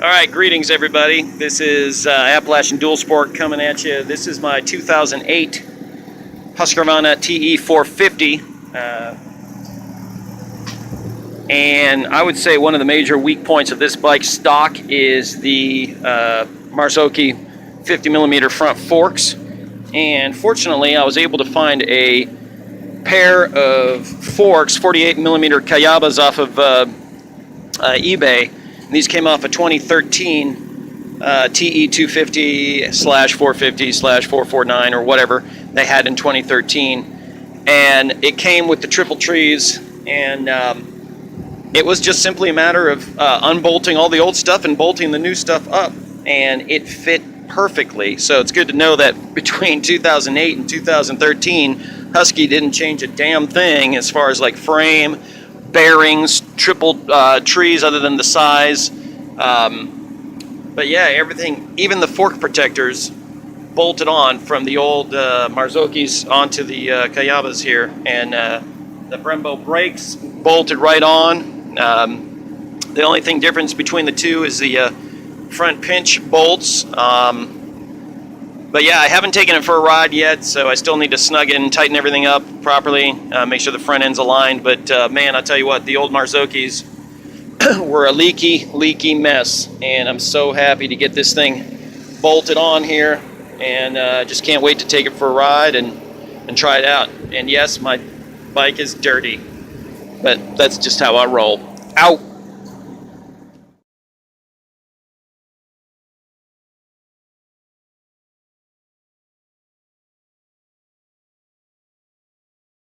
All right, greetings everybody. This is Appalachian Dual Sport coming at you. This is my 2008 Husqvarna TE450. And I would say one of the major weak points of this bike stock is the Marzocchi 50mm front forks. And fortunately, I was able to find a pair of forks, 48mm Kayabas off of eBay. And these came off a 2013 TE250/450/449 or whatever they had in 2013. And it came with the triple trees, and it was just simply a matter of unbolting all the old stuff and bolting the new stuff up, and it fit perfectly. So it's good to know that between 2008 and 2013, Husky didn't change a damn thing as far as like frame, bearings, triple trees other than the size. But yeah, everything, even the fork protectors, bolted on from the old Marzocchis onto the Kayabas here, and the Brembo brakes bolted right on. The only thing difference between the two is the front pinch bolts. But yeah, I haven't taken it for a ride yet, so I still need to snug it and tighten everything up properly, make sure the front end's aligned. But man, I'll tell you what, the old Marzocchis were a leaky mess, and I'm so happy to get this thing bolted on here, and just can't wait to take it for a ride and try it out. And yes, my bike is dirty, but that's just how I roll. Out.